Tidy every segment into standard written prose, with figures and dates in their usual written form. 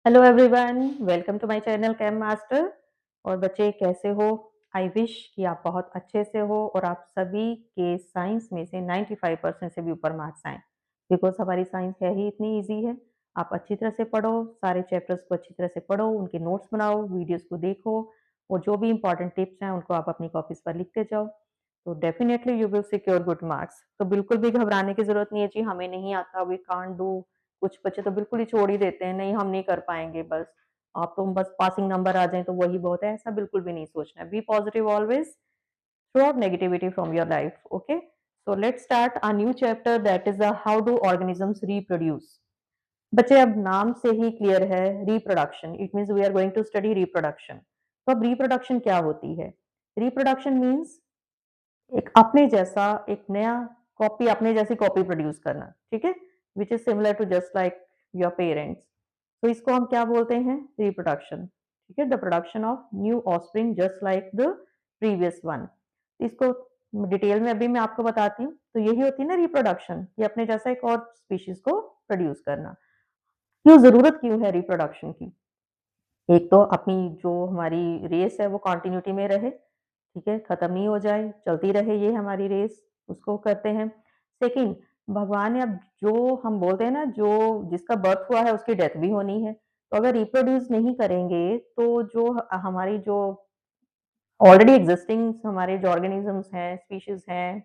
Hello everyone, welcome to my channel Cam Master. और बच्चे कैसे हो? आई विश कि आप बहुत अच्छे से हो और आप सभी के साइंस में से 95% से भी ऊपर मार्क्स आए, बिकॉज हमारी साइंस है ही इतनी इजी है। आप अच्छी तरह से पढ़ो, सारे चैप्टर्स को अच्छी तरह से पढ़ो, उनके नोट्स बनाओ, वीडियोस को देखो और जो भी इंपॉर्टेंट टिप्स हैं उनको आप अपनी कॉपीज पर लिखते जाओ, तो definitely you will secure good marks. तो बिल्कुल भी घबराने की जरूरत नहीं है जी, हमें नहीं आता, वी कांट डू। कुछ बच्चे तो बिल्कुल ही छोड़ ही देते हैं, नहीं हम नहीं कर पाएंगे, बस आप तो बस पासिंग नंबर आ जाए तो वही बहुत है, ऐसा बिल्कुल भी नहीं सोचना है। Be positive always, throw out negativity from your life. Okay, so let's start a new chapter, that is how do organisms reproduce. बच्चे अब नाम से ही क्लियर है, reproduction, it means we are going to study reproduction. तो अब reproduction क्या होती है? रिप्रोडक्शन मीन्स एक अपने जैसा, एक नया कॉपी, अपने जैसी कॉपी प्रोड्यूस करना, ठीक है, which is similar to just like your parents. तो इसको हम क्या बोलते हैं? रिप्रोडक्शन, ठीक है, the production of new offspring just like the previous one. इसको डिटेल में अभी मैं आपको बताती हूँ। तो यही होती है ना रिप्रोडक्शन, ये अपने जैसा एक और स्पीशीज को प्रोड्यूस करना। क्यों, जरूरत क्यों है रिप्रोडक्शन की? एक तो अपनी जो हमारी रेस है वो कंटिन्यूटी में रहे, ठीक है, खत्म नहीं हो जाए, चलती रहे ये हमारी रेस, उसको करते हैं। सेकंड, भगवान ने अब जो हम बोलते हैं ना, जो जिसका बर्थ हुआ है उसकी डेथ भी होनी है, तो अगर रिप्रोड्यूस नहीं करेंगे तो जो हमारी जो ऑलरेडी एग्जिस्टिंग हमारे जो ऑर्गेनिजम्स हैं, स्पीशीज हैं,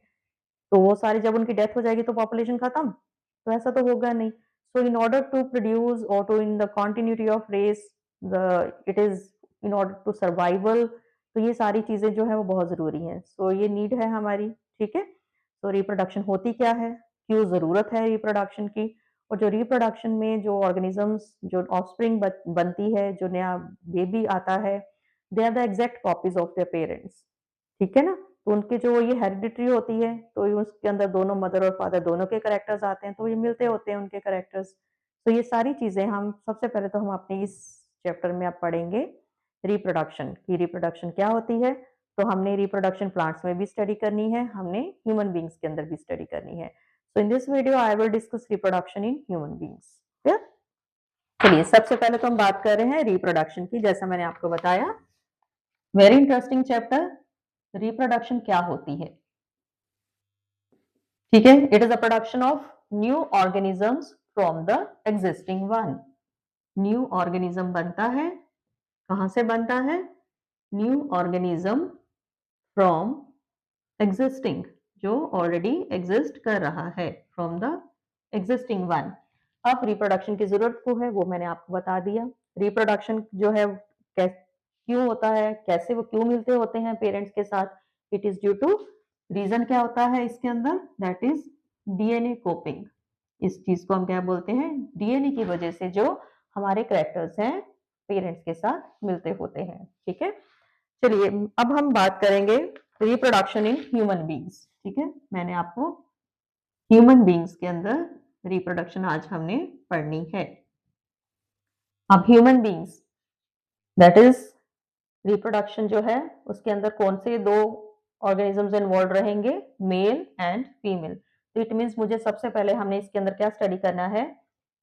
तो वो सारी जब उनकी डेथ हो जाएगी तो पॉपुलेशन खत्म, तो ऐसा तो होगा नहीं। So in order to produce और to in the continuity of race, the it is in order to survival, तो ये सारी चीजें जो है वो बहुत जरूरी हैं। सो ये नीड है हमारी, ठीक है। तो रिप्रोडक्शन होती क्या है, क्यों जरूरत है रिप्रोडक्शन की? और जो रिप्रोडक्शन में जो ऑर्गेनिजम्स, जो ऑफस्प्रिंग बनती है, जो नया बेबी आता है, they are the exact copies of their parents, ठीक है ना। तो उनके जो ये हेरिडिटरी होती है, तो ये उसके अंदर दोनों मदर और फादर दोनों के कैरेक्टर्स आते हैं, तो ये मिलते होते हैं उनके कैरेक्टर्स। तो ये सारी चीजें हम सबसे पहले तो हम अपने इस चैप्टर में आप पढ़ेंगे रिप्रोडक्शन की। रिप्रोडक्शन क्या होती है? तो हमने रिप्रोडक्शन प्लांट्स में भी स्टडी करनी है, हमने ह्यूमन बींग्स के अंदर भी स्टडी करनी है। So in this video I will discuss reproduction in human beings. चलिए, सबसे पहले तो हम बात कर रहे हैं रिप्रोडक्शन की। जैसा मैंने आपको बताया, वेरी इंटरेस्टिंग चैप्टर, रिप्रोडक्शन क्या होती है, ठीक है। It is the production of new organisms from the existing one. New organism बनता है, कहां से बनता है? न्यू ऑर्गेनिज्म फ्रॉम एग्जिस्टिंग, जो ऑलरेडी एग्जिस्ट कर रहा है, फ्रॉम द एग्जिस्टिंग वन। अब रिप्रोडक्शन की जरूरत को है वो मैंने आपको बता दिया। रिप्रोडक्शन जो है क्यों होता है, कैसे वो क्यों मिलते होते हैं पेरेंट्स के साथ? It is due to, reason क्या होता है इसके अंदर? That is DNA coping. इस चीज को हम क्या बोलते हैं? डीएनए की वजह से जो हमारे कैरेक्टर्स हैं पेरेंट्स के साथ मिलते होते हैं, ठीक है। चलिए, अब हम बात करेंगे रिप्रोडक्शन इन ह्यूमन बींग्स, ठीक है। मैंने आपको ह्यूमन बींग्स के अंदर रिप्रोडक्शन आज हमने पढ़नी है। अब human beings, that is reproduction जो है उसके अंदर कौन से दो ऑर्गेनिजम्स इन्वॉल्व रहेंगे? Male and female. तो इट मीन्स मुझे सबसे पहले हमने इसके अंदर क्या स्टडी करना है?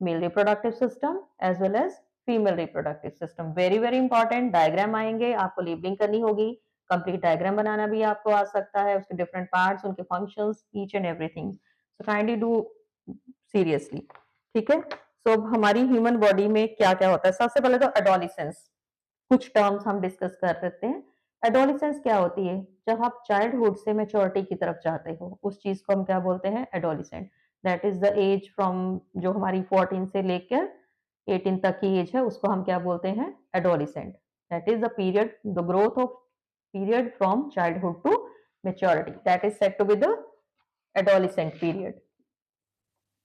Male reproductive system as well as female reproductive system. Very very important. Diagram आएंगे, आपको लेबलिंग करनी होगी, कंप्लीट डायग्राम बनाना भी आपको आ सकता है, उसके डिफरेंट पार्ट्स, उनके functions, each and everything. So kindly do seriously, ठीक है। सो अब हमारी ह्यूमन बॉडी में क्या क्या होता है? सबसे पहले तो एडोलिसेंस, कुछ टर्म्स हम डिस्कस कर लेते हैं। एडोलिसेंस क्या होती है? जब आप चाइल्डहुड से मैच्योरिटी की तरफ जाते हो, उस चीज को हम क्या बोलते हैं? Adolescent. That is the age from, जो हमारी 14 से लेकर 18 तक की एज है, उसको हम क्या बोलते हैं? Adolescent. That is the period, the growth of period from childhood to maturity, that is said to be the adolescent period.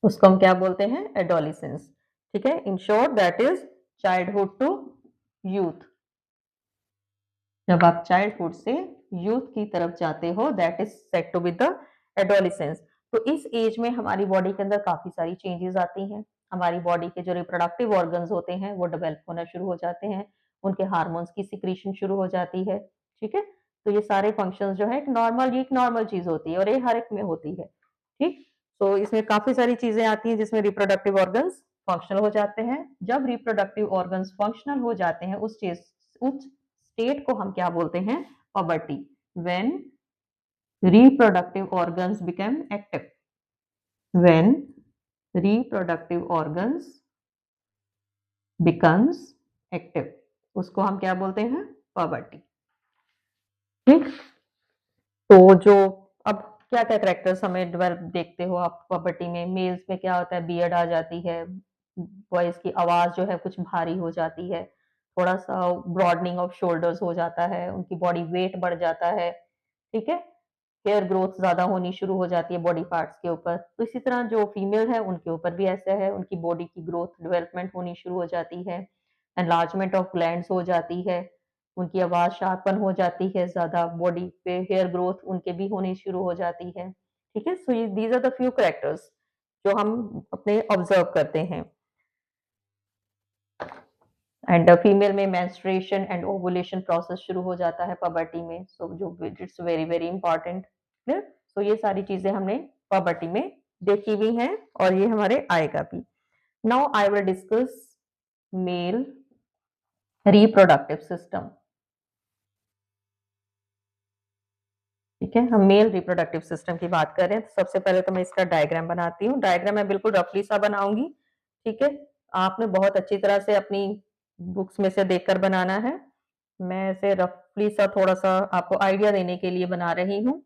उसको हम क्या बोलते हैं? एडोलिसेंस, ठीक है। In short that is childhood to youth. जब आप चाइल्डहुड से यूथ की तरफ जाते हो, that is said to be the adolescence. तो इस एज में हमारी बॉडी के अंदर काफी सारी चेंजेस आती हैं। हमारी बॉडी के जो रिप्रोडक्टिव ऑर्गन्स होते हैं वो डेवलप होना शुरू हो जाते हैं, उनके हार्मोन्स की सिक्रीशन शुरू हो जाती है, ठीक है। तो ये सारे फंक्शंस जो है एक नॉर्मल चीज होती है और ये हर एक में होती है, ठीक। तो इसमें काफी सारी चीजें आती हैं जिसमें रिप्रोडक्टिव ऑर्गन्स फंक्शनल हो जाते हैं। जब रिप्रोडक्टिव ऑर्गन्स फंक्शनल हो जाते हैं उस स्टेट को हम क्या बोलते हैं? Puberty. When reproductive organs become active, when reproductive organs becomes active, उसको हम क्या बोलते हैं? पबर्टी। ठीक, तो जो अब क्या क्या करेक्टर्स हमें डेवलप देखते हो आप पबर्टी में? मेल्स में क्या होता है? बियर्ड आ जाती है, बॉयज की आवाज जो है कुछ भारी हो जाती है, थोड़ा सा ब्रॉडनिंग ऑफ शोल्डर्स हो जाता है, उनकी बॉडी वेट बढ़ जाता है। ठीक है, हेयर ग्रोथ ज़्यादा होनी शुरू हो जाती है बॉडी पार्ट्स के ऊपर। तो इसी तरह जो फीमेल है उनके ऊपर भी ऐसा है, उनकी बॉडी की ग्रोथ डेवलपमेंट होनी शुरू हो जाती है, एनलार्जमेंट ऑफ ग्लैंड्स हो जाती है, उनकी आवाज़ शार्पन हो जाती है, ज़्यादा बॉडी पे हेयर ग्रोथ उनके भी होनी शुरू हो जाती है। ठीक है, सो ये these are the few characters जो हम अपने ऑब्जर्व करते हैं। एंड फीमेल में मेंस्ट्रुएशन एंड ओवुलेशन प्रोसेस शुरू हो जाता है पबर्टी में, सो जो it's very very important. Clear? So ये सारी चीजें हमने पबर्टी में देखी हुई हैं और ये हमारे आएगा भी। Now I will discuss mail reproductive system. ठीक है, हम मेल रिप्रोडक्टिव सिस्टम की बात कर रहे हैं। तो सबसे पहले तो मैं इसका डायग्राम बनाती हूँ। डायग्राम मैं बिल्कुल रफली सा बनाऊंगी। ठीक है, आपने बहुत अच्छी तरह से अपनी बुक्स में से देखकर बनाना है। मैं ऐसे रफली सा थोड़ा सा आपको आइडिया देने के लिए बना रही हूँ।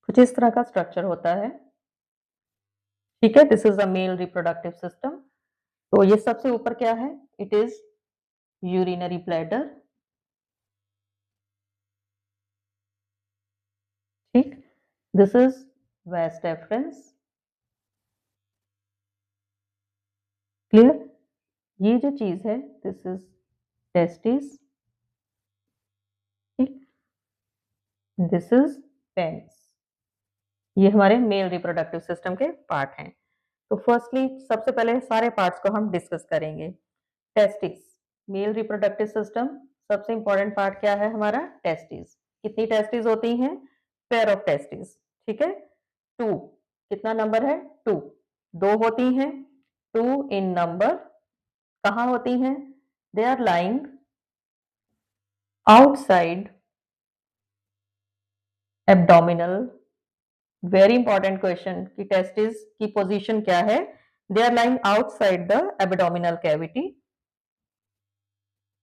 कुछ इस तरह का स्ट्रक्चर होता है। ठीक है, this is a male reproductive system. तो ये सबसे ऊपर क्या है? It is urinary bladder. ठीक, this is vas deferens. Clear? ये जो चीज है दिस इज टेस्टिस। ठीक, दिस इज पेनिस। ये हमारे मेल रिप्रोडक्टिव सिस्टम के पार्ट हैं। तो फर्स्टली सबसे पहले सारे पार्ट्स को हम डिस्कस करेंगे। टेस्टिस, मेल रिप्रोडक्टिव सिस्टम, सबसे इंपॉर्टेंट पार्ट क्या है हमारा? टेस्टिस। कितनी टेस्टिस होती हैं? Pair of testis. ठीक है, टू। कितना नंबर है? टू। दो होती हैं, टू इन नंबर। कहाँ होती हैं? They are lying outside abdominal. Very important question कि टेस्टिस की पोजीशन क्या है? They are lying outside the abdominal cavity.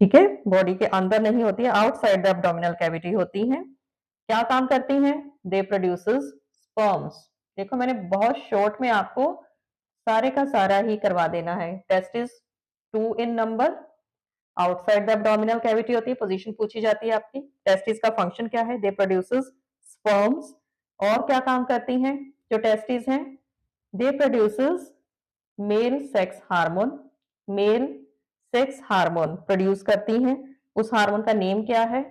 ठीक है, बॉडी के अंदर नहीं होती है, आउटसाइड द एब्डोमिनल कैविटी होती हैं। क्या काम करती हैं? दे प्रोड्यूसेस स्पर्म्स। देखो मैंने बहुत शॉर्ट में आपको सारे का सारा ही करवा देना है। Testis two in number, outside the abdominal cavity होती है, पोजीशन पूछी जाती है आपकी। टेस्टिस का फंक्शन क्या है? दे प्रोड्यूसेस स्पर्म्स। और क्या काम करती हैं जो टेस्टिस हैं? दे produces mail sex hormone. Mail sex hormone produce करती हैं। उस हार्मोन का नेम क्या है?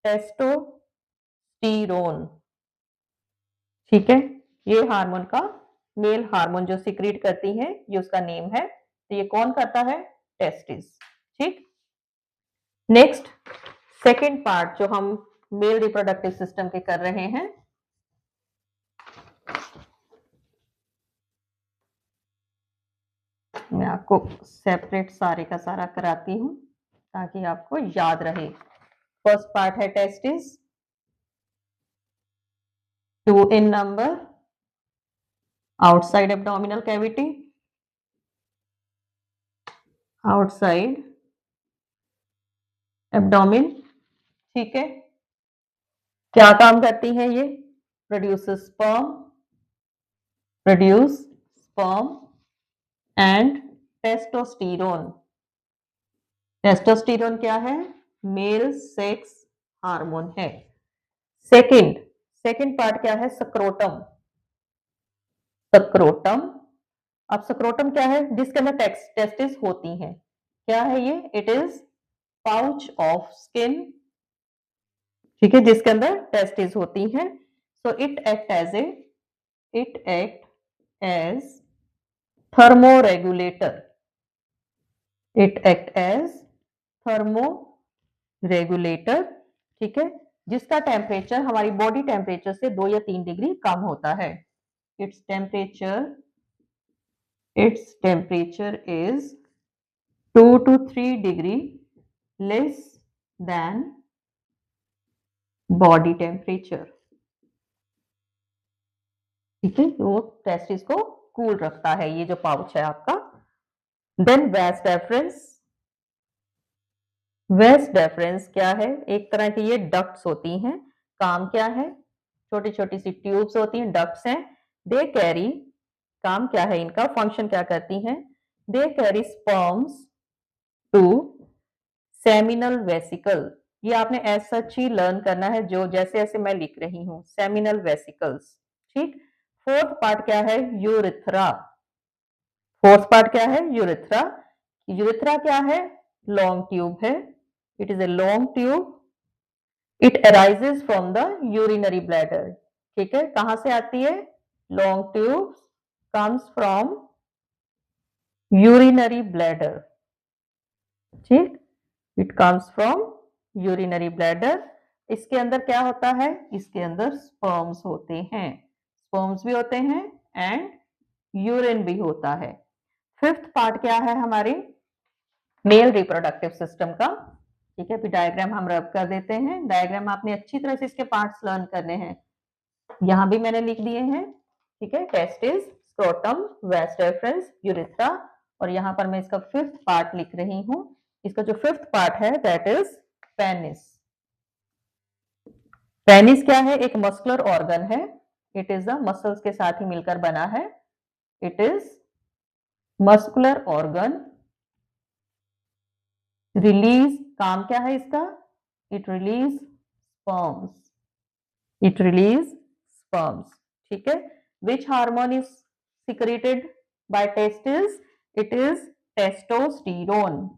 टेस्टोस्टेरोन। ठीक है, ये हार्मोन का, मेल हार्मोन जो सिक्रीट करती है, ये उसका नेम है। तो ये कौन करता है? टेस्टिस। ठीक, नेक्स्ट सेकेंड पार्ट जो हम मेल रिप्रोडक्टिव सिस्टम के कर रहे हैं, मैं आपको सेपरेट सारे का सारा कराती हूँ ताकि आपको याद रहे। फर्स्ट पार्ट है testis, two in number, outside abdominal cavity, outside abdomen. ठीक है, क्या काम करती है ये? Produce sperm, produce sperm and testosterone. Testosterone क्या है? मेल सेक्स हार्मोन है। सेकेंड सेकेंड पार्ट क्या है? स्क्रोटम। स्क्रोटम। अब स्क्रोटम क्या है? जिसके अंदर टेस्टिस होती हैं। क्या है ये? It is pouch of skin, ठीक है, जिसके अंदर टेस्टिस होती हैं। So it act as thermoregulator. It act as thermoregulator, ठीक है, जिसका टेम्परेचर हमारी बॉडी टेम्परेचर से 2 या 3 डिग्री कम होता है। Its temperature is 2 to 3 degree less than body temperature, ठीक है, वो टेस्टिस को कूल रखता है, ये जो पाउच है आपका। Then vas deferens. Vas deferens क्या है? एक तरह की ये डक्ट्स होती हैं। काम क्या है? छोटी छोटी सी ट्यूब्स होती हैं, डक्ट्स हैं। दे कैरी, काम क्या है इनका? फंक्शन क्या करती हैं? They carry sperms to seminal vesicle. ये आपने एज सच ही लर्न करना है, जो जैसे जैसे मैं लिख रही हूँ, सेमिनल वेसिकल्स, ठीक। फोर्थ पार्ट क्या है? यूरिथ्रा। फोर्थ पार्ट क्या है? यूरिथ्रा। यूरिथ्रा क्या है? लॉन्ग ट्यूब है। It is a long tube. It arises from the urinary bladder, ठीक है, कहां से आती है? Long tube comes from urinary bladder, ठीक। It comes from urinary bladder. इसके अंदर क्या होता है? इसके अंदर स्पर्म्स होते हैं। स्पर्म्स भी होते हैं एंड यूरिन भी होता है। फिफ्थ पार्ट क्या है हमारे मेल रिप्रोडक्टिव सिस्टम का? ठीक है, फिर डायग्राम हम रब कर देते हैं। डायग्राम आपने अच्छी तरह से इसके पार्ट्स लर्न करने हैं, यहां भी मैंने लिख दिए हैं, ठीक है। Testis, scrotum, vas deferens, urethra, और यहां पर मैं इसका फिफ्थ पार्ट लिख रही हूं। इसका जो फिफ्थ पार्ट है दैट इज पेनिस। पेनिस क्या है? एक मस्कुलर ऑर्गन है। इट इज द मसल्स के साथ ही मिलकर बना है। It is muscular organ. Release, काम क्या है इसका? It release sperms. It release sperms, ठीक है। Which hormone is secreted by testis? It is testosterone.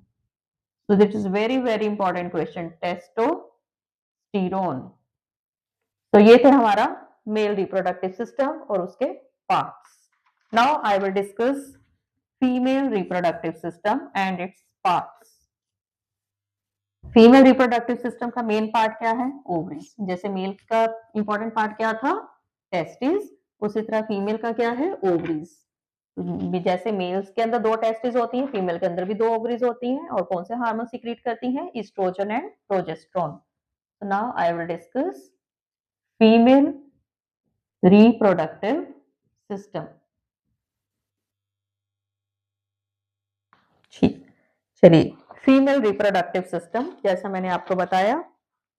So this is very important question, testosterone. तो ये थे हमारा मेल रिप्रोडक्टिव सिस्टम और उसके parts. Now I will discuss female reproductive system and its parts. Female reproductive system का main part क्या है? Ovaries. जैसे मेल का इंपॉर्टेंट पार्ट क्या था? टेस्टिस, उसी तरह फीमेल का क्या है? ओवरीज। जैसे मेल्स के अंदर 2 टेस्टिस होती हैं, फीमेल के अंदर भी 2 ओवरीज होती हैं, और कौन से हार्मोन सीक्रेट करती हैं? Oestrogen and progesterone. So now I will discuss female reproductive system. ठीक, चलिए, फीमेल रिप्रोडक्टिव सिस्टम जैसा मैंने आपको बताया,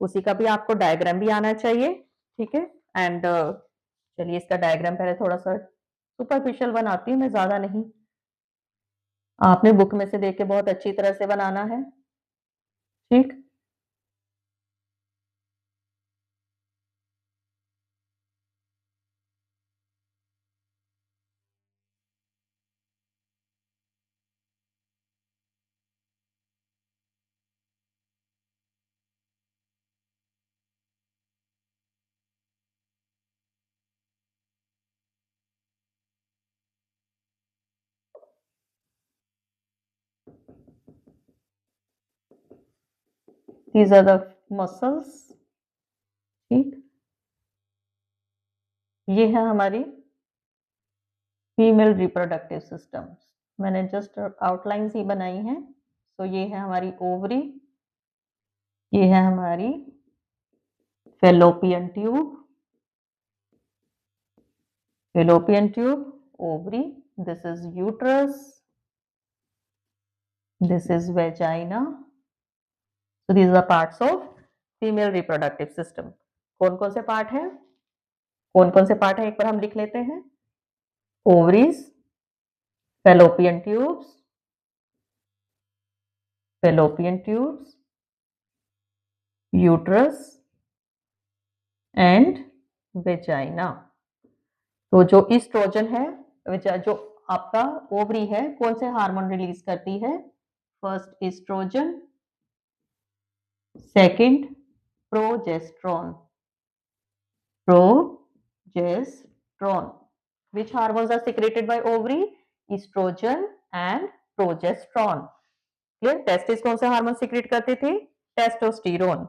उसी का भी आपको डायग्राम भी आना चाहिए, ठीक है। एंड चलिए इसका डायग्राम पहले थोड़ा सा सुपरफिशियल बनाती हूँ मैं, ज्यादा नहीं। आपने बुक में से देख के बहुत अच्छी तरह से बनाना है, ठीक। These are the muscles, ठीक। ये है हमारी फीमेल रिप्रोडक्टिव सिस्टम। मैंने जस्ट आउटलाइंस ही बनाई हैं। तो ये है हमारी ओवरी, ये है हमारी fallopian tube, fallopian tube, ovary, this is uterus, this is vagina. So these are the parts of female reproductive system. कौन कौन से पार्ट हैं? कौन कौन से पार्ट हैं एक बार हम लिख लेते हैं। Ovaries, fallopian tubes, fallopian tubes, uterus and vagina. तो जो ईस्ट्रोजन है, जो आपका ओवरी है, कौन से हार्मोन रिलीज करती है? First oestrogen, second progesterone. Progesterone. Which hormones are secreted by ovary? Estrogen and progesterone. Clear? Testis कौन सा हार्मोन सीक्रेट करते थे? टेस्टोस्टेरोन।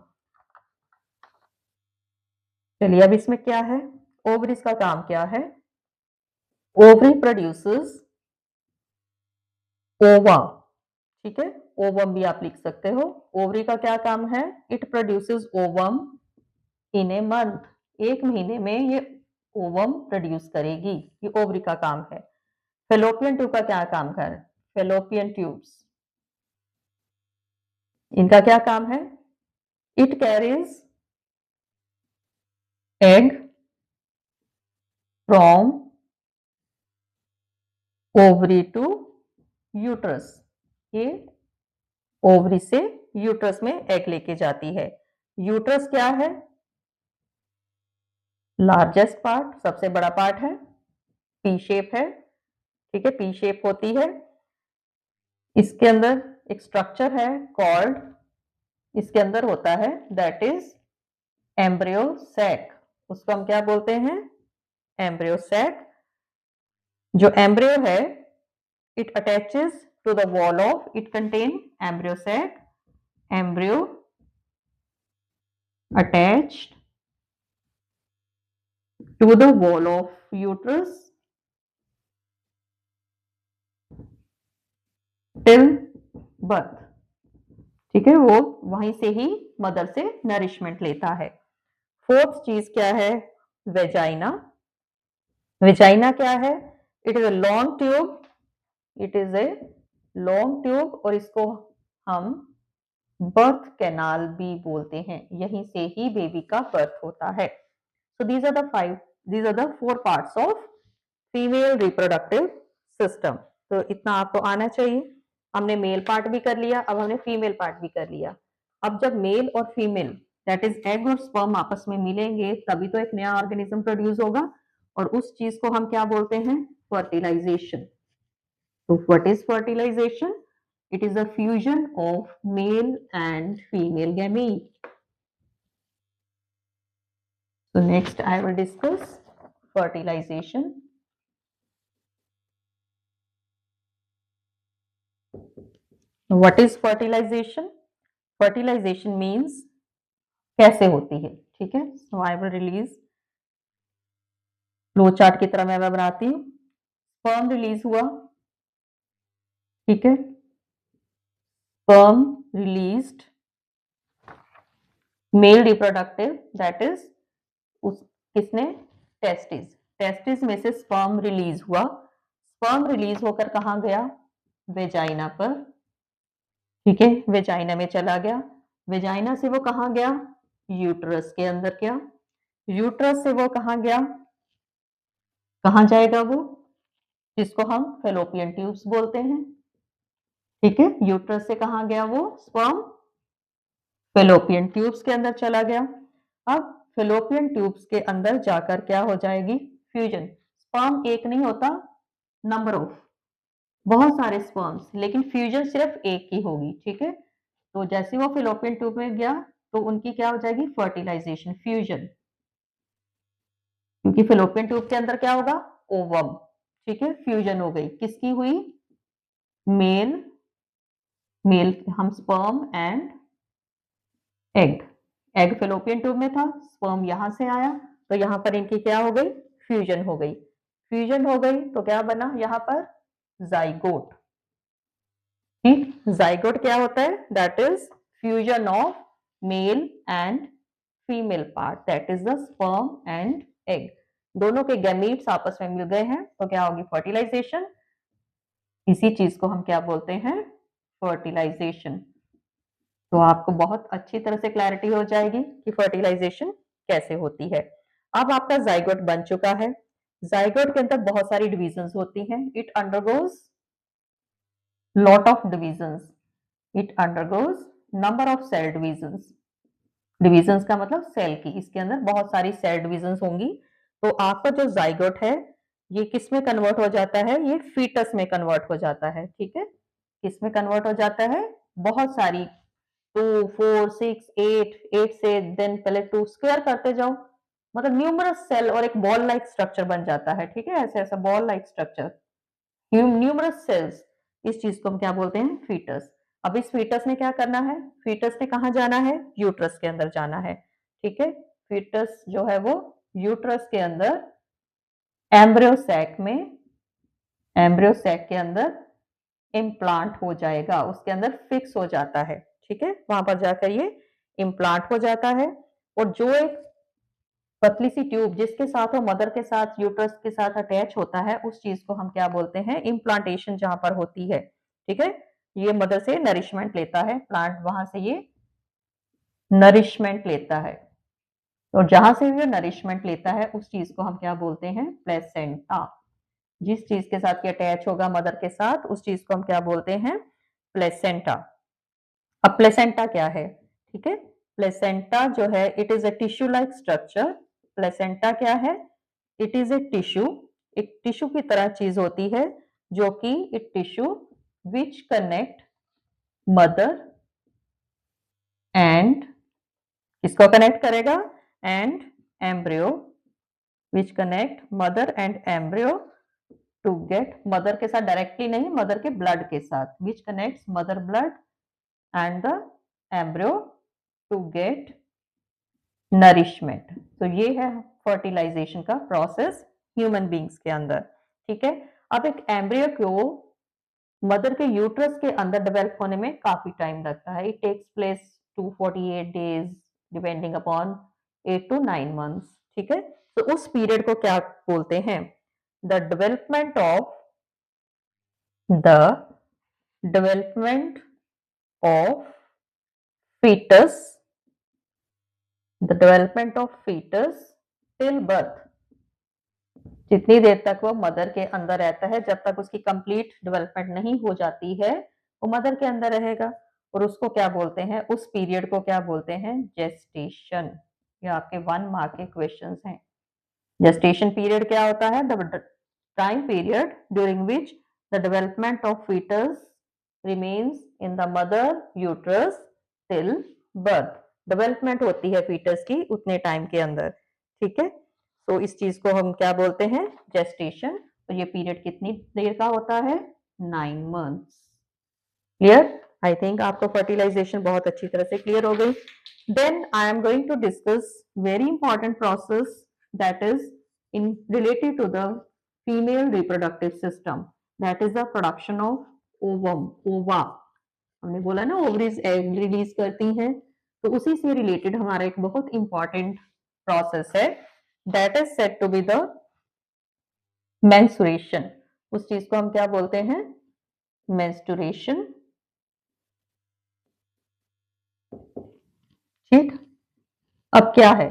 चलिए अब इसमें क्या है, ओवरीज का काम क्या है? ओवरी प्रोड्यूसेस ओवा, ठीक है, ओवम भी आप लिख सकते हो। ओवरी का क्या काम है? It produces ovum in a month, एक महीने में ये ओवम प्रोड्यूस करेगी, ये ओवरी का काम है। फेलोपियन ट्यूब का क्या काम है? फेलोपियन ट्यूब्स, इनका क्या काम है? It carries egg from ovary to uterus, ये ओवरी से यूट्रस में एग लेके जाती है। यूट्रस क्या है? लार्जेस्ट पार्ट, सबसे बड़ा पार्ट है, पी शेप है, ठीक है, पी शेप होती है। इसके अंदर एक स्ट्रक्चर है कॉल्ड, इसके अंदर होता है, दैट इज एम्ब्रियो सैक। उसको हम क्या बोलते हैं? Embryo sac. जो एम्ब्रियो है, it attaches to the wall of, it contain embryo sac, embryo attached to the wall of uterus till birth, ठीक है, वो वहीं से ही मदर से नरिशमेंट लेता है। फोर्थ चीज क्या है? वेजाइना। वेजाइना क्या है? It is a long tube, it is a long tube, और इसको हम बर्थ कैनाल भी बोलते हैं, यहीं से ही बेबी का बर्थ होता है। So these are the 4 parts of female reproductive system. तो इतना आपको आना चाहिए। हमने मेल पार्ट भी कर लिया, अब हमने फीमेल पार्ट भी कर लिया। अब जब मेल और फीमेल, दैट इज एग और स्पर्म, आपस में मिलेंगे तभी तो एक नया ऑर्गेनिज्म प्रोड्यूस होगा, और उस चीज को हम क्या बोलते हैं? फर्टिलाइजेशन। तो what is fertilisation? It is a fusion of male and female gamete. So next I will discuss fertilization. What is fertilization? Fertilization means कैसे होती है, ठीक है। So I will release flow chart की तरह मैं बनाती हूँ। स्पर्म रिलीज हुआ, ठीक है, sperm released, male reproductive, that is उस किसने? टेस्टिस। टेस्टिस में से स्पर्म रिलीज हुआ, स्पर्म रिलीज होकर कहाँ गया? वेजाइना पर, ठीक है, वेजाइना में चला गया। वेजाइना से वो कहाँ गया? यूट्रस के अंदर गया। यूट्रस से वो कहाँ गया? कहाँ जाएगा वो? जिसको हम फेलोपियन ट्यूब्स बोलते हैं, ठीक है। यूट्रस से कहाँ गया वो स्पर्म? फेलोपियन ट्यूब्स के अंदर चला गया। अब फेलोपियन ट्यूब्स के अंदर जाकर क्या हो जाएगी? फ्यूजन। स्पर्म एक नहीं होता, नंबर ऑफ, बहुत सारे स्पर्म्स, लेकिन फ्यूजन सिर्फ एक ही होगी, ठीक है। तो जैसे वो फेलोपियन ट्यूब में गया तो उनकी क्या हो जाएगी? Fertilisation, fusion. क्योंकि फेलोपियन ट्यूब के अंदर क्या होगा? ओवम, ठीक है, फ्यूजन हो गई, किसकी हुई? मेल, मेल हम sperm and egg, egg fallopian tube में था, स्पर्म यहां से आया, तो यहां पर इनकी क्या हो गई? फ्यूजन हो गई। फ्यूजन हो गई तो क्या बना यहां पर? जाइगोट, ठीक। जाइगोट क्या होता है? That is fusion of male and female part, that is the sperm and egg, दोनों के गैमीट्स आपस में मिल गए हैं तो क्या होगी? फर्टिलाइजेशन। इसी चीज को हम क्या बोलते हैं? फर्टिलाइजेशन। तो आपको बहुत अच्छी तरह से क्लैरिटी हो जाएगी कि फर्टिलाइजेशन कैसे होती है। अब आपका जाइगोट बन चुका है। जाइगोट के अंदर बहुत सारी डिविजन्स होती हैं, it undergoes lot of divisions, it undergoes number of cell divisions, divisions का मतलब सेल की, इसके अंदर बहुत सारी सेल डिविजन्स होंगी। तो आपका जो जाइगोट है ये किस में कन्वर्ट हो जाता है, ये फीटस में कन्वर्ट हो जाता है। ठीक है, किस में कन्वर्ट हो जाता है, बहुत सारी 2 4 6 8 8 से देन पहले 2 स्क्वायर करते जाओ, मतलब न्यूमरस सेल और एक बॉल लाइक स्ट्रक्चर बन जाता है। ठीक है, ऐसे ऐसा ball like structure, numerous cells, इस चीज को हम क्या बोलते हैं, फीटस। अब इस फीटस ने क्या करना है, फीटस ने कहाँ जाना है, यूट्रस के अंदर जाना है। ठीक है, फीटस जो है वो यूट्रस के अंदर एम्ब्रियो सैक में, एम्ब्रियो सैक के अंदर इम्प्लांट हो जाएगा, उसके अंदर फिक्स हो जाता है। ठीक है, वहां पर जाकर ये इम्प्लांट हो जाता है। और जो एक पतली सी ट्यूब जिसके साथ वो मदर के साथ यूट्रस के साथ अटैच होता है, उस चीज को हम क्या बोलते हैं, इम्प्लांटेशन जहां पर होती है। ठीक है, ये मदर से नरिशमेंट लेता है प्लांट, वहां से ये नरिशमेंट लेता है। और जहां से ये नरिशमेंट लेता है उस चीज को हम क्या बोलते हैं, प्लेसेंटा। जिस चीज के साथ ये अटैच होगा मदर के साथ, उस चीज को हम क्या बोलते हैं, प्लेसेंटा। अब प्लेसेंटा क्या है, ठीक है, प्लेसेंटा जो है it is a tissue like structure. Placenta क्या है, इट इज ए टिश्यू, एक टिश्यू की तरह चीज होती है, जो कि it tissue which connect mother and, किसको कनेक्ट करेगा, and embryo, which connect mother and embryo to get, mother के साथ डायरेक्टली नहीं, मदर के ब्लड के साथ, which connects mother blood and the embryo to get nourishment. तो ये है फर्टिलाइजेशन का प्रोसेस ह्यूमन बींग्स के अंदर। ठीक है, अब एक एम्ब्रियो को मदर के यूट्रस के अंदर डेवलप होने में काफी टाइम लगता है। It takes place 248 days depending upon 8 to 9 months। ठीक है, तो उस पीरियड को क्या बोलते हैं, the development of, the development of fetus, the development of fetus till birth, जितनी देर तक वो मदर के अंदर रहता है, जब तक उसकी कंप्लीट डेवलपमेंट नहीं हो जाती है, वो मदर के अंदर रहेगा। और उसको क्या बोलते हैं, उस पीरियड को क्या बोलते हैं, जेस्टेशन। ये आपके 1 मार्क के क्वेश्चंस हैं। जेस्टेशन पीरियड क्या होता है, the time period during which the development of foetus remains in the mother uterus till birth. Development होती है फीटस की उतने टाइम के अंदर। ठीक है, तो इस चीज को हम क्या बोलते हैं, जेस्टेशन। तो ये पीरियड कितनी देर का होता है, 9 months। क्लियर, आई थिंक आपको फर्टिलाइजेशन बहुत अच्छी तरह से क्लियर हो गई। Then I am going to discuss very important process that is in related to the female reproductive system, that is the production of ovum, ova. हमने बोला ना ओवरीज एग रिलीज करती हैं, तो उसी से रिलेटेड हमारा एक बहुत इंपॉर्टेंट प्रोसेस है, that is said to be the menstruation. उस चीज को हम क्या बोलते हैं, मेंस्ट्रुएशन। ठीक, अब क्या है,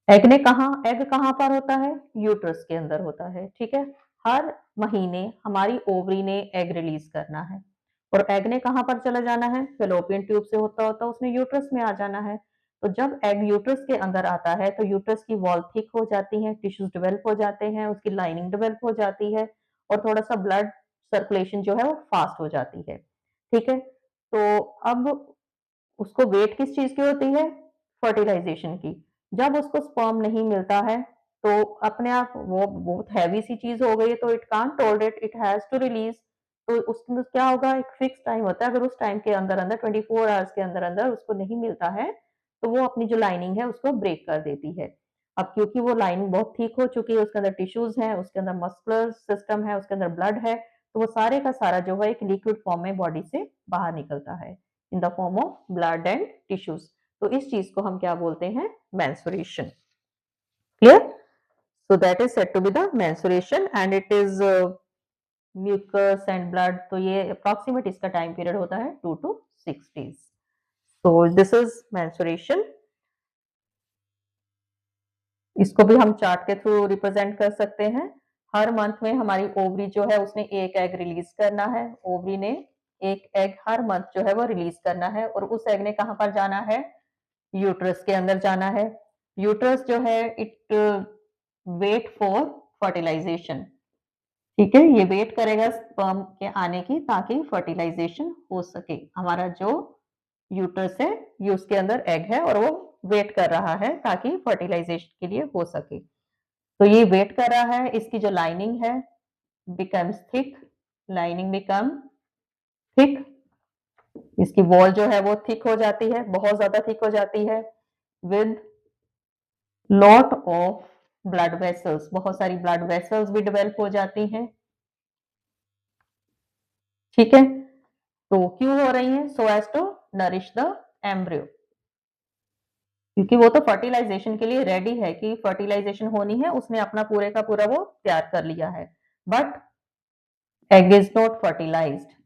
एग कहाँ पर होता है, यूट्रस के अंदर होता है। ठीक है, हर महीने हमारी ओवरी ने एग रिलीज करना है, और एग ने कहाँ पर चला जाना है, फेलोपियन ट्यूब से होता होता उसने यूट्रस में आ जाना है। तो जब एग यूट्रस के अंदर आता है तो यूट्रस की वॉल थिक हो जाती है, टिश्यूज डेवलप हो जाते हैं, उसकी लाइनिंग डेवलप हो जाती है, और थोड़ा सा ब्लड सर्कुलेशन जो है वो फास्ट हो जाती है। ठीक है, तो अब उसको वेट किस चीज की होती है, फर्टिलाइजेशन की। जब उसको स्पर्म नहीं मिलता है तो अपने आप वो बहुत हैवी सी चीज हो गई है, तो it can't tolerate, it has to release. तो उसमें क्या होगा, एक फिक्स टाइम होता है, अगर उस टाइम के अंदर अंदर 24 आवर्स के अंदर अंदर उसको नहीं मिलता है, तो वो अपनी जो लाइनिंग है उसको ब्रेक कर देती है। अब क्योंकि वो लाइनिंग बहुत ठीक हो चुकी है, उसके अंदर टिश्यूज हैं, उसके अंदर मस्कुलर सिस्टम है, उसके अंदर ब्लड है, तो वो सारे का सारा जो है एक लिक्विड फॉर्म में बॉडी से बाहर निकलता है, in the form of blood and tissues. तो इस चीज को हम क्या बोलते हैं, menstruation. Clear, so that is said to be the menstruation and it is mucus and blood। तो ये approximate इसका टाइम पीरियड होता है 2 to 6 days। so this is menstruation। इसको भी हम चार्ट के थ्रू रिप्रेजेंट कर सकते हैं। हर मंथ में हमारी ओवरी जो है उसने एक एग रिलीज करना है, ओवरी ने एक एग हर मंथ जो है वो रिलीज करना है, और उस एग ने कहाँ पर जाना है? यूट्रस के अंदर जाना है। यूट्रस जो है इट वेट फॉर फर्टिलाइजेशन, ठीक है, ये वेट करेगा स्पर्म के आने की ताकि फर्टिलाइजेशन हो सके। हमारा जो यूट्रस है ये उसके अंदर एग है और वो वेट कर रहा है ताकि फर्टिलाइजेशन के लिए हो सके। तो ये वेट कर रहा है, इसकी जो लाइनिंग है becomes thick, lining become thick, इसकी वॉल जो है वो थिक हो जाती है, बहुत ज्यादा थिक हो जाती है, with lot of blood vessels, बहुत सारी ब्लड वेसल्स भी डेवलप हो जाती हैं, ठीक है। तो क्यों हो रही है? So as to nourish the embryo, क्योंकि वो तो फर्टिलाइजेशन के लिए रेडी है कि फर्टिलाइजेशन होनी है, उसने अपना पूरे का पूरा वो तैयार कर लिया है, but egg is not fertilised.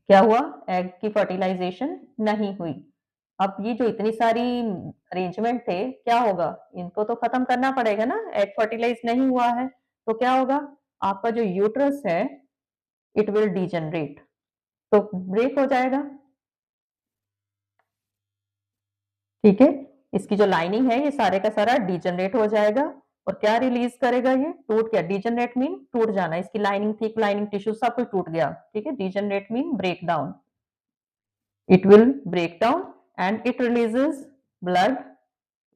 क्या हुआ? एग की फर्टिलाइजेशन नहीं हुई। अब ये जो इतनी सारी अरेंजमेंट थे, क्या होगा? इनको तो खत्म करना पड़ेगा ना, एग फर्टिलाइज नहीं हुआ है तो क्या होगा? आपका जो यूट्रस है इट विल डिजनरेट, तो ब्रेक हो जाएगा, ठीक है। इसकी जो लाइनिंग है ये सारे का सारा डिजनरेट हो जाएगा, और क्या रिलीज करेगा? ये टूट गया, डिजनरेट मीन टूट जाना, इसकी लाइनिंग थिक, लाइनिंग टिश्यू सब कुछ टूट गया, ठीक है। Degenerate mean break down, it will break down and it releases blood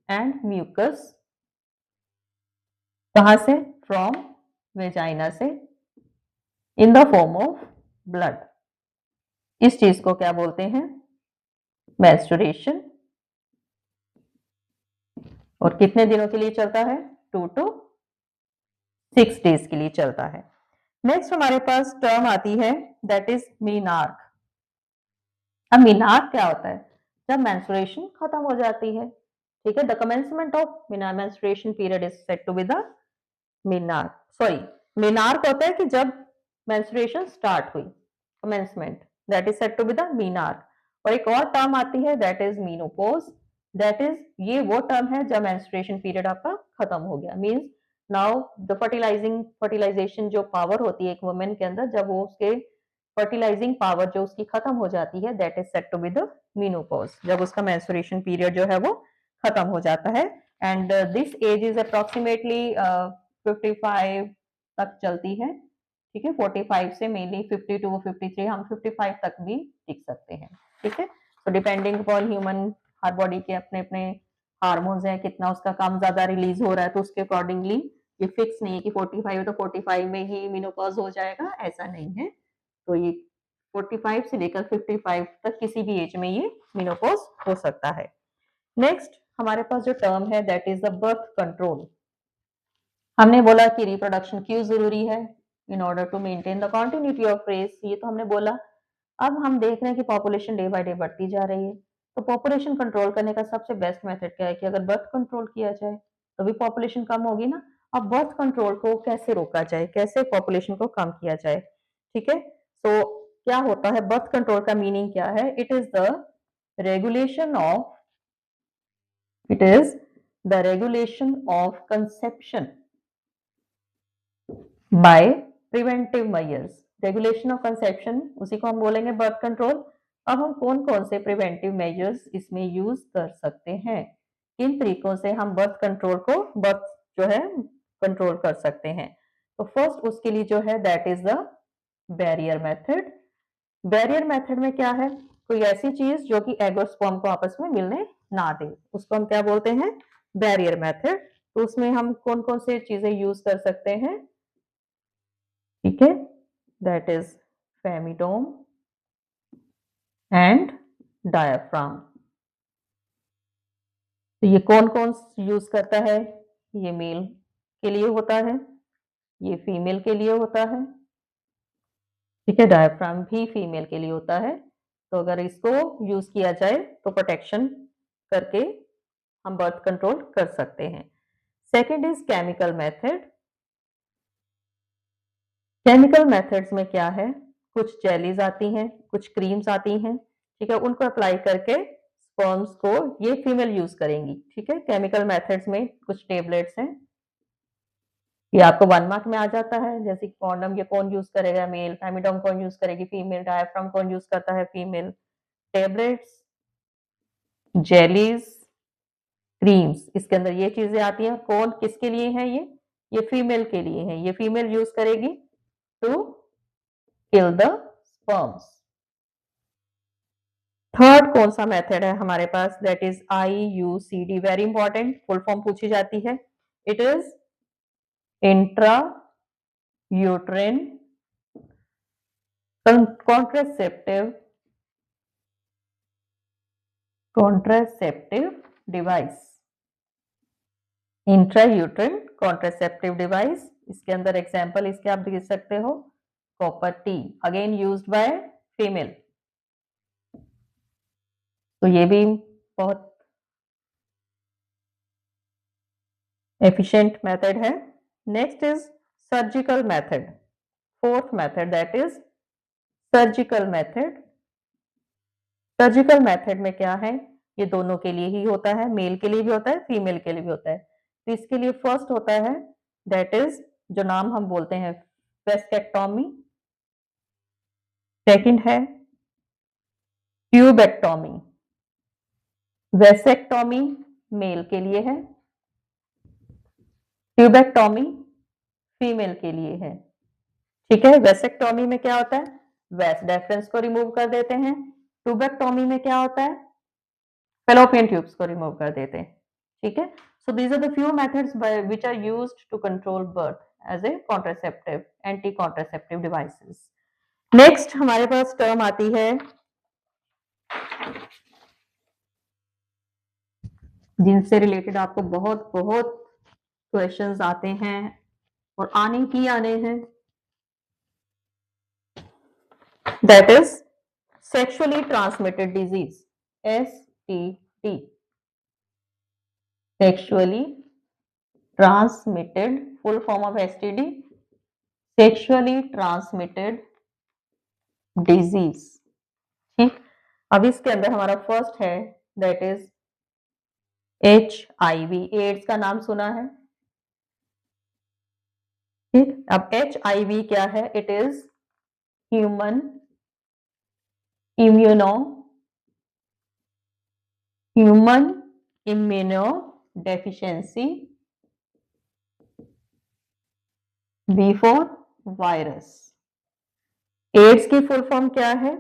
and mucus, कहां से? from vagina से, in the form of blood। इस चीज को क्या बोलते हैं? menstruation। और कितने दिनों के लिए चलता है? 2 to 6 डेज के लिए चलता है। नेक्स्ट हमारे पास टर्म आती है दैट इज मीनार्क। अब मीनार्क क्या होता है? जब मेंस्ट्रुएशन खत्म हो जाती है, ठीक है, the commencement of menstruation period is said to be the menarche. Sorry, menarche होता है कि जब मेंस्ट्रुएशन स्टार्ट हुई, commencement, that is said to be the menarche. और एक और टर्म आती है that is menopause, that is ये वो टर्म है जब मेंस्ट्रुएशन पीरियड आपका खत्म हो गया, मींस नाउ द फर्टिलाइजेशन जो पावर होती है एक वुमेन के अंदर, जब वो उसके फर्टिलाइजिंग पावर जो उसकी खत्म हो जाती है, that is said to be the menopause, जब उसका मेंस्ट्रुएशन पीरियड जो है वो खत्म हो जाता है। And this age is approximately 55 तक चलती है, ठीक है। 45 से मेनली 52 53, हम 55 तक भी टिक सकते हैं, ठीक है। तो डिपेंडिंग अपॉन ह्यूमन, हर बॉडी के अपने अपने हार्मोन्स हैं, कितना उसका काम ज्यादा रिलीज हो रहा है, तो उसके अकॉर्डिंगली ये फिक्स नहीं है कि 45 है तो 45 में ही मेनोपॉज हो जाएगा, ऐसा नहीं है। तो ये 45 से लेकर 55 तक किसी भी एज में ये मेनोपॉज हो सकता है। नेक्स्ट हमारे पास जो टर्म है that is the birth control. हमने बोला कि रिप्रोडक्शन क्यों जरूरी है? In order to maintain the continuity of race, ये तो हमने बोला। अब हम देख रहे हैं कि पॉपुलेशन डे बाय डे बढ़ती जा रही है, तो पॉपुलेशन कंट्रोल करने का सबसे बेस्ट मेथड क्या है कि अगर बर्थ कंट्रोल किया जाए तो भी पॉपुलेशन कम होगी ना। अब बर्थ कंट्रोल को कैसे रोका जाए, कैसे पॉपुलेशन को कम किया जाए, ठीक है। तो क्या होता है बर्थ कंट्रोल का मीनिंग क्या है? It is the regulation of, it is the regulation of conception by preventive measures. Regulation of conception, उसी को हम बोलेंगे बर्थ कंट्रोल। अब हम कौन कौन से प्रिवेंटिव मेजर्स इसमें यूज कर सकते हैं, किन तरीकों से हम बर्थ कंट्रोल को, बर्थ जो है कंट्रोल कर सकते हैं? तो फर्स्ट उसके लिए जो है that is the barrier method. Barrier method में क्या है? कोई ऐसी चीज जो कि एग और स्पर्म को आपस में मिलने ना दे, उसको हम क्या बोलते हैं? Barrier method. तो उसमें हम कौन कौन से चीजें यूज कर सकते हैं, ठीक है, दैट इज फेमिडोम एंड डायाफ्राम। तो ये कौन कौन यूज करता है? ये मेल के लिए होता है, ये फीमेल के लिए होता है, ठीक है, डायाफ्राम भी फीमेल के लिए होता है। तो अगर इसको यूज किया जाए तो प्रोटेक्शन करके हम बर्थ कंट्रोल कर सकते हैं। Second is chemical method. Chemical methods में क्या है? कुछ जेलीज आती हैं, कुछ क्रीम्स आती हैं, ठीक है, उनको अप्लाई करके स्पर्म्स को ये फीमेल यूज करेंगी, ठीक है। केमिकल मेथड्स में कुछ टेबलेट्स हैं, ये आपको 1 मार्क में आ जाता है। जैसे कि कॉन्डम ये कौन यूज करेगा, मेल। फेमिडोम कौन यूज करेगी, फीमेल। डायाफ्राम कौन यूज करता है, फीमेल। टेबलेट्स, जेलीज, क्रीम्स, इसके अंदर ये चीजें आती हैं। कौन किसके लिए है, ये फीमेल के लिए है। ये फीमेल यूज करेगी to kill the sperms. Third कौन सा मेथड है हमारे पास, that is IUCD। Very important, full form पूछी जाती है। It is intra uterine contraceptive device. Intra uterine contraceptive device, इसके अंदर एग्जांपल इसके आप देख सकते हो। Copper T, again used by female. तो ये भी बहुत एफिशिएंट मेथड है। Next is surgical method. Fourth method that is surgical method. Surgical method में क्या है, ये दोनों के लिए ही होता है, मेल के लिए भी होता है, फीमेल के लिए भी होता है। तो इसके लिए फर्स्ट होता है दैट इज, जो नाम हम बोलते हैं, वेस्टेक्टोमी। सेकंड है ट्यूबेक्टोमी। वेसेक्टोमी मेल के लिए है, ट्यूबेक्टोमी फीमेल के लिए है। ठीक है, वेसेक्टोमी में क्या होता है, वेस्ट डेफरेंस को रिमूव कर देते हैं। ट्यूबेक्टोमी में क्या होता है, फेलोपियन ट्यूब्स को रिमूव कर देते हैं। ठीक है, so these are the few methods which are used to control birth as a contraceptive, anti contraceptive devices. Next हमारे पास टर्म आती है जिनसे रिलेटेड आपको बहुत बहुत क्वेश्चंस आते हैं और आने ही आने हैं, that is sexually transmitted disease, STD। Sexually transmitted, full form of STD, sexually transmitted disease. ठीक, अब इसके अंदर हमारा फर्स्ट है दैट इज HIV। एड्स का नाम सुना है। ठीक, अब HIV क्या है, it is human immunodeficiency B4 virus. AIDS की फुल फॉर्म क्या है,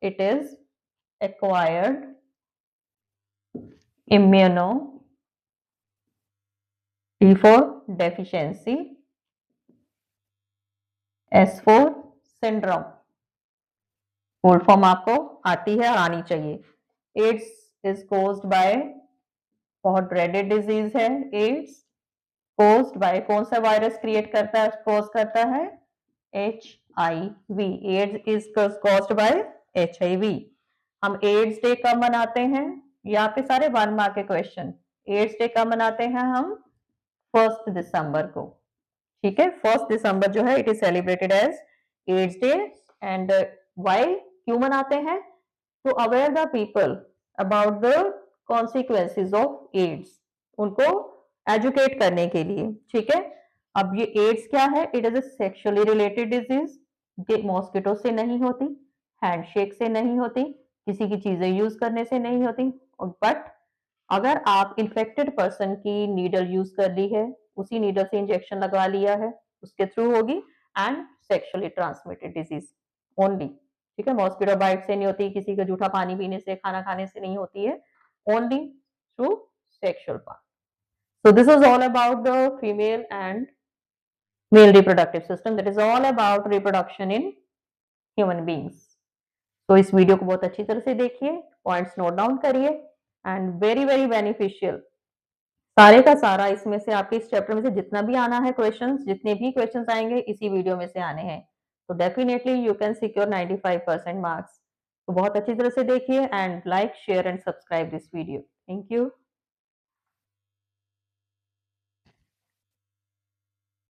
it is acquired immuno B4 deficiency S4 syndrome. Full form आपको आती है और आनी चाहिए। एड्स इज कोज्ड बाय, बहुत ड्रेडेड डिजीज है एड्स। कोज्ड बाय कौन सा वायरस क्रिएट करता है, कोज करता है HIV। AIDS is caused by HIV। हम एड्स डे कब मनाते हैं, यहाँ पे सारे 1 मार्क के क्वेश्चन। एड्स डे कब मनाते हैं हम, 1 दिसंबर को। ठीक है, 1 दिसंबर जो है it is celebrated as AIDS day. And why, क्यों मनाते हैं, to aware the people about the consequences of AIDS, उनको एजुकेट करने के लिए। ठीक है, अब ये एड्स क्या है, it is A sexually related disease. ये मॉस्किटो से नहीं होती, हैंडशेक से नहीं होती, किसी की चीजें यूज करने से नहीं होती, बट अगर आप इन्फेक्टेड पर्सन की नीडल यूज कर ली है, उसी नीडल से इंजेक्शन लगवा लिया है, उसके थ्रू होगी। And sexually transmitted disease only. ठीक है, मॉस्किटो बाइट से नहीं होती, किसी का जूठा पानी पीने से, खाना खाने से नहीं होती है, only through sexual part. So this is all about the female and male reproductive system, that is all about reproduction in human beings. तो इस वीडियो को बहुत अच्छी तरह से देखिए, पॉइंट्स नोट डाउन करिए, एंड वेरी वेरी बेनिफिशियल। सारे का सारा इसमें से आपके इस चैप्टर में से जितना भी आना है क्वेश्चंस, जितने भी क्वेश्चंस आएंगे इसी वीडियो में से आने हैं। तो definitely you can secure 95% marks. तो बहुत अच्छी तरह से देखिए, and like, share and subscribe this video. Thank you.